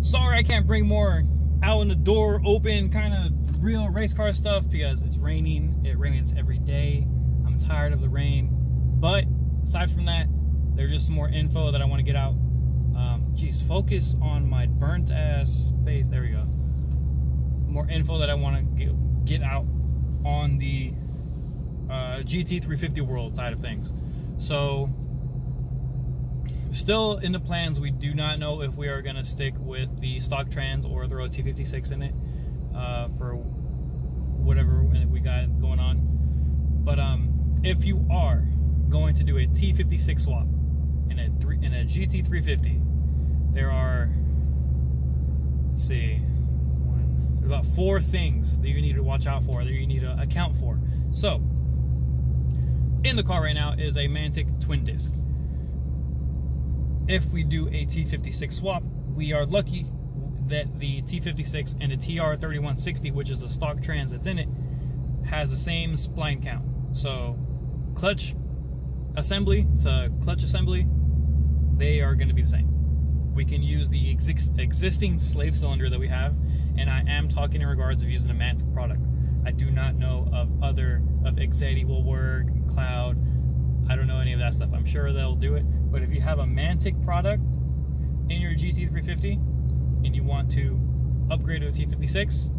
sorry I can't bring more out in the door, open, kind of real race car stuff because it's raining. It rains every day. I'm tired of the rain. But aside from that, there's just some more info that I want to get out. Geez, focus on my burnt ass face. There we go. More info that I want to get out on the gt350 world side of things. So still in the plans, we do not know if we are going to stick with the stock trans or throw a T56 in it for whatever we got going on. But if you are going to do a T56 swap in a gt350, there are, let's see, about 4 things that you need to watch out for, that you need to account for. So in the car right now is a mantic twin disc. If we do a T56 swap, we are lucky that the T56 and the TR3160, which is the stock trans that's in it, has the same spline count. So clutch assembly to clutch assembly, they are going to be the same. We can use the existing slave cylinder that we have, and I am talking in regards of using a mantic product. I do not know of Exedi will work, Cloud. I don't know any of that stuff. I'm sure they'll do it. But if you have a mantic product in your GT350 and you want to upgrade to a T56,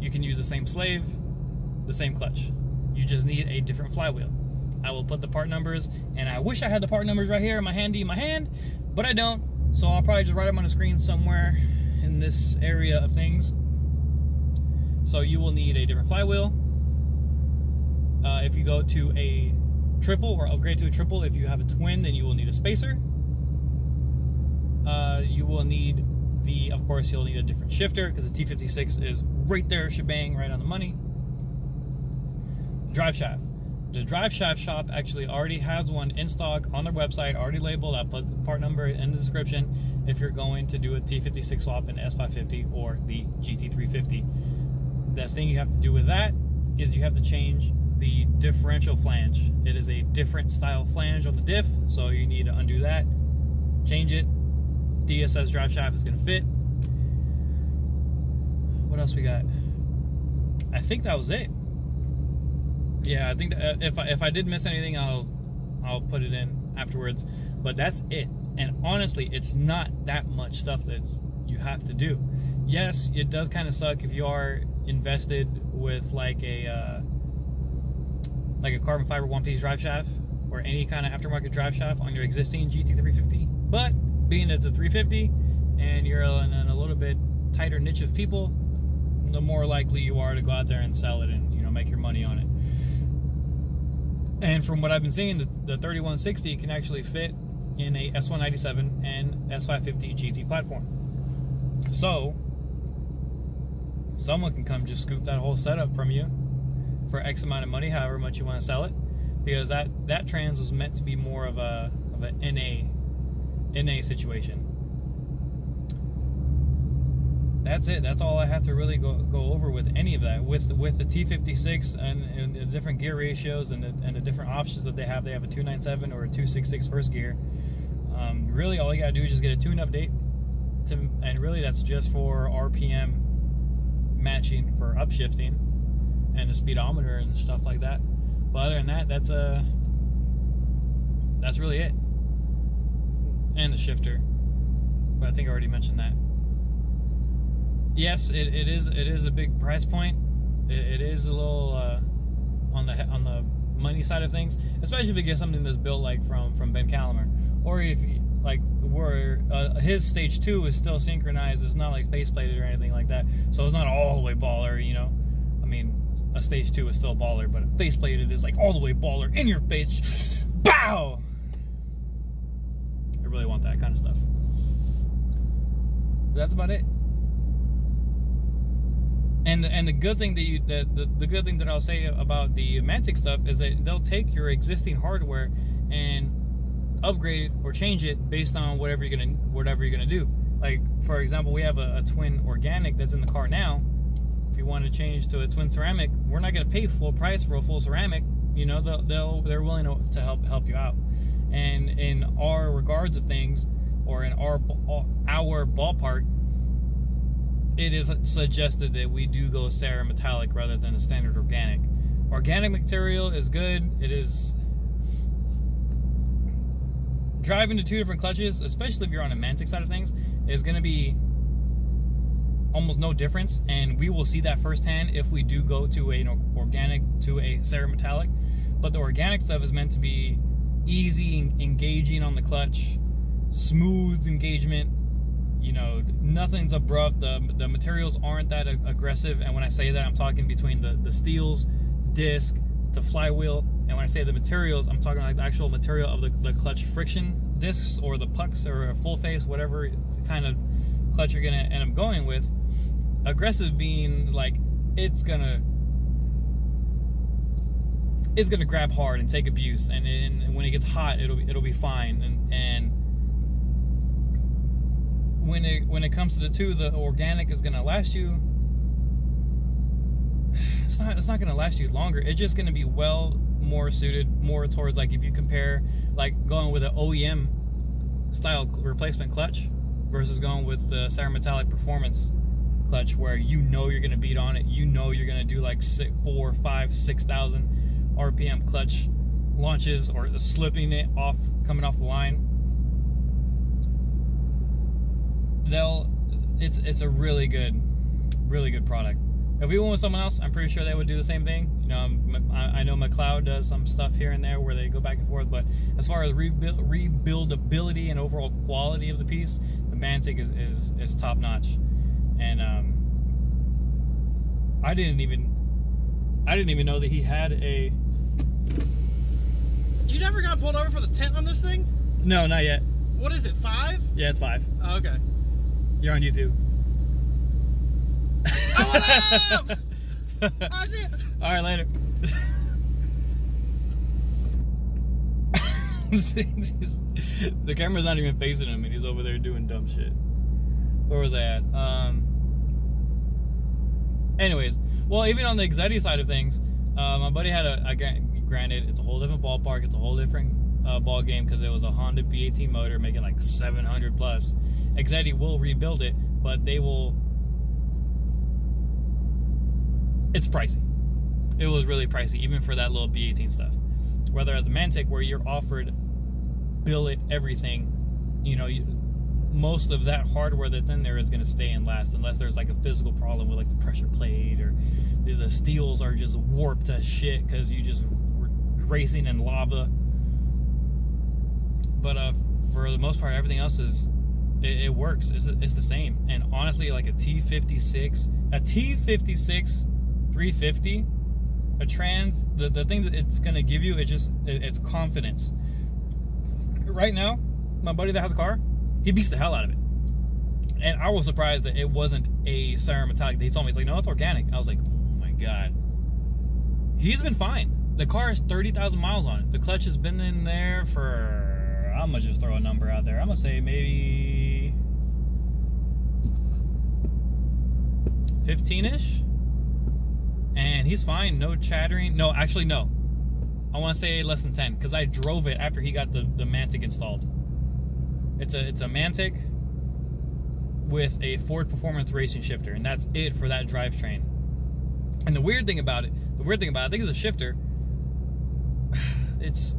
you can use the same slave, the same clutch. You just need a different flywheel. I will put the part numbers, and I wish I had the part numbers right here in my hand, but I don't. So I'll probably just write them on the screen somewhere in this area of things. So you will need a different flywheel. If you go to a triple or upgrade to a triple, if you have a twin, then you will need a spacer. You will need of course, you'll need a different shifter because the T56 is right there, shebang, right on the money. Drive shaft. The drive shaft shop actually already has one in stock on their website, already labeled. I'll put the part number in the description if you're going to do a T56 swap in S550 or the GT350. The thing you have to do with that is you have to change the differential flange. It is a different style flange on the diff, so you need to undo that, change it. DSS drive shaft is going to fit. What else we got? I think that was it. Yeah, I think that if I did miss anything, I'll put it in afterwards. But that's it. And honestly, it's not that much stuff that you have to do. Yes, it does kind of suck if you are invested with like a carbon fiber one-piece drive shaft or any kind of aftermarket drive shaft on your existing GT350. But being it's a 350 and you're in a little bit tighter niche of people, the more likely you are to go out there and sell it and, you know, make your money on it. And from what I've been seeing, the 3160 can actually fit in a S197 and S550 GT platform. So someone can come just scoop that whole setup from you for X amount of money, however much you want to sell it, because that trans was meant to be more of a NA situation. That's it. That's all I have to really go over with any of that. With the T56 and the different gear ratios and the different options that they have. They have a 297 or a 266 first gear. Really, all you gotta do is just get a tune update, and really that's just for RPM matching for upshifting and the speedometer and stuff like that. But other than that, that's really it. And the shifter, but I think I already mentioned that. Yes, it is a big price point. It is a little on the money side of things, especially if you get something that's built like from Ben Calamer, or if like where his stage 2 is still synchronized. It's not like faceplated or anything like that, so it's not all the way baller. You know, I mean, a stage 2 is still baller, but a faceplated is like all the way baller in your face. Bow. I really want that kind of stuff. But that's about it. And the good thing the good thing that I'll say about the mantic stuff is that they'll take your existing hardware and upgrade it or change it based on whatever you're gonna do. Like, for example, we have a twin organic that's in the car now. If you want to change to a twin ceramic, we're not gonna pay full price for a full ceramic. You know, they're willing to help you out. And in our regards of things, or in our ballpark, it is suggested that we do go cerametallic rather than a standard organic. Organic material is good. It is driving to two different clutches, especially if you're on a mantic side of things, is going to be almost no difference, and we will see that firsthand if we do go to an organic to a cerametallic. But the organic stuff is meant to be easy engaging on the clutch, smooth engagement, you know, nothing's abrupt, the materials aren't that aggressive, and when I say that, I'm talking between the steels, disc, to flywheel, and when I say the materials, I'm talking like the actual material of the clutch friction discs, or the pucks, or a full face, whatever kind of clutch you're gonna end up going with. Aggressive being like, it's gonna grab hard and take abuse, and when it gets hot, it'll be fine, and when it comes to the two, the organic is gonna last you. It's not gonna last you longer. It's just gonna be well more suited, more towards, like, if you compare like going with an OEM style replacement clutch versus going with the cerametallic performance clutch, where you know you're gonna beat on it, you know you're gonna do like 4, 5, 6,000 RPM clutch launches, or slipping it off, coming off the line. It's a really good product. If we went with someone else, I'm pretty sure they would do the same thing. You know, I know McLeod does some stuff here and there where they go back and forth, but as far as rebuildability and overall quality of the piece, the mantic is top notch. And I didn't even know that he had a. You never got pulled over for the tent on this thing? No, not yet. What is it, 5? Yeah, it's 5. Oh, okay. You're on YouTube. Oh, what up? Oh, shit. All right, later. The camera's not even facing him, and he's over there doing dumb shit. Where was I at? Anyways, well, even on the Exetti side of things, my buddy had granted, it's a whole different ballpark, it's a whole different ball game, because it was a Honda B18 motor making like 700 plus. Exetti will rebuild it, but they will. It's pricey. It was really pricey, even for that little B18 stuff. Whereas the mantic, where you're offered billet everything, you know, most of that hardware that's in there is going to stay and last, unless there's like a physical problem with like the pressure plate, or the steels are just warped to shit because you just were racing in lava. But for the most part, everything else it works. It's the same. And honestly, like a t56 350, a trans, the thing that it's gonna give you, it's confidence. Right now, my buddy that has a car, he beats the hell out of it. And I was surprised that it wasn't a cerametallic. He told me, he's like, no, it's organic. I was like, oh my god. He's been fine. The car has 30,000 miles on it. The clutch has been in there for, I'm gonna just throw a number out there. I'm gonna say maybe 15-ish. And he's fine, no chattering. No, actually, no. I want to say less than 10, because I drove it after he got the mantic installed. It's a mantic with a Ford Performance racing shifter, and that's it for that drivetrain. And the weird thing about it, I think it's a shifter. It's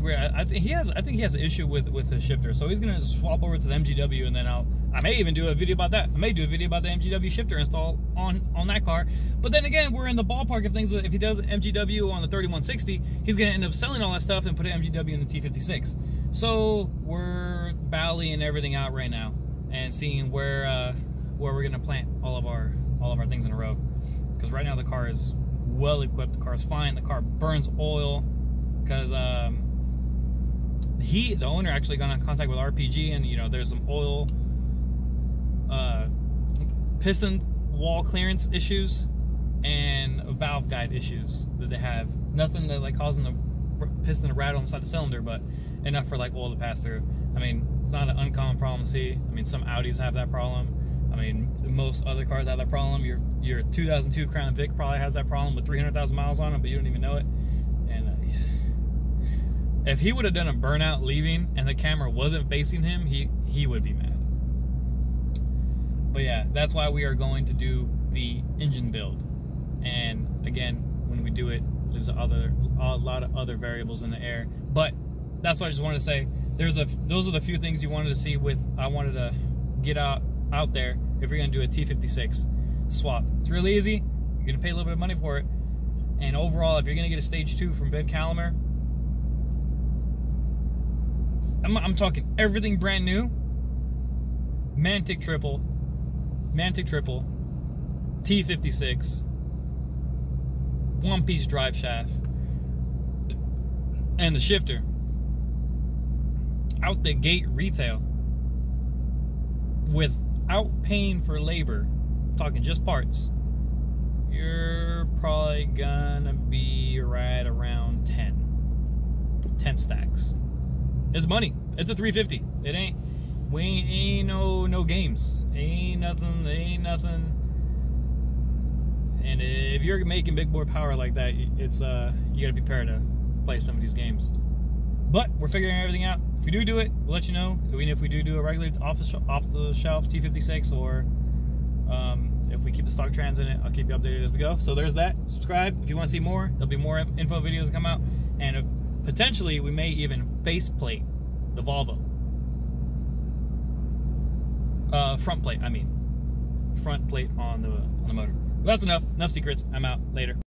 weird. I think he has an issue with the shifter, so he's gonna swap over to the MGW, and then I may even do a video about that. I may do a video about the MGW shifter install on that car. But then again, we're in the ballpark of things. If he does MGW on the 3160, he's gonna end up selling all that stuff and put an MGW in the T56. So we're ballying everything out right now and seeing where we're gonna plant all of our things in a row. Because right now the car is well equipped. The car is fine. The car burns oil. Because the owner actually got in contact with RPG, and you know, there's some oil, piston wall clearance issues and valve guide issues that they have. Nothing that like causing the piston to rattle inside the cylinder, but enough for like oil to pass through. I mean, it's not an uncommon problem to see. I mean, some Audis have that problem. I mean, most other cars have that problem. Your 2002 Crown Vic probably has that problem with 300,000 miles on it, but you don't even know it. And If he would have done a burnout leaving and the camera wasn't facing him, he would be mad. But yeah, that's why we are going to do the engine build. And again, when we do it, there's a lot of other variables in the air. But that's what I just wanted to say. Those are the few things you wanted to see with. I wanted to get out there if you're gonna do a T56 swap. It's really easy. You're gonna pay a little bit of money for it. And overall, if you're gonna get a stage 2 from Ben Calamer, I'm talking everything brand new. Mantic triple, T56, one-piece drive shaft, and the shifter. Out the gate retail, without paying for labor, talking just parts, you're probably gonna be right around 10 stacks. It's money. It's a 350. It ain't no games. Ain't nothing. And if you're making big boy power like that, it's you gotta be prepared to play some of these games. But we're figuring everything out. If we do it, we'll let you know. Even if we do a regular off the shelf T56, or if we keep the stock trans in it, I'll keep you updated as we go. So there's that. Subscribe if you want to see more. There'll be more info videos come out, and potentially we may even faceplate the Volvo. Front plate. I mean, front plate on the motor. But that's enough. Enough secrets. I'm out. Later.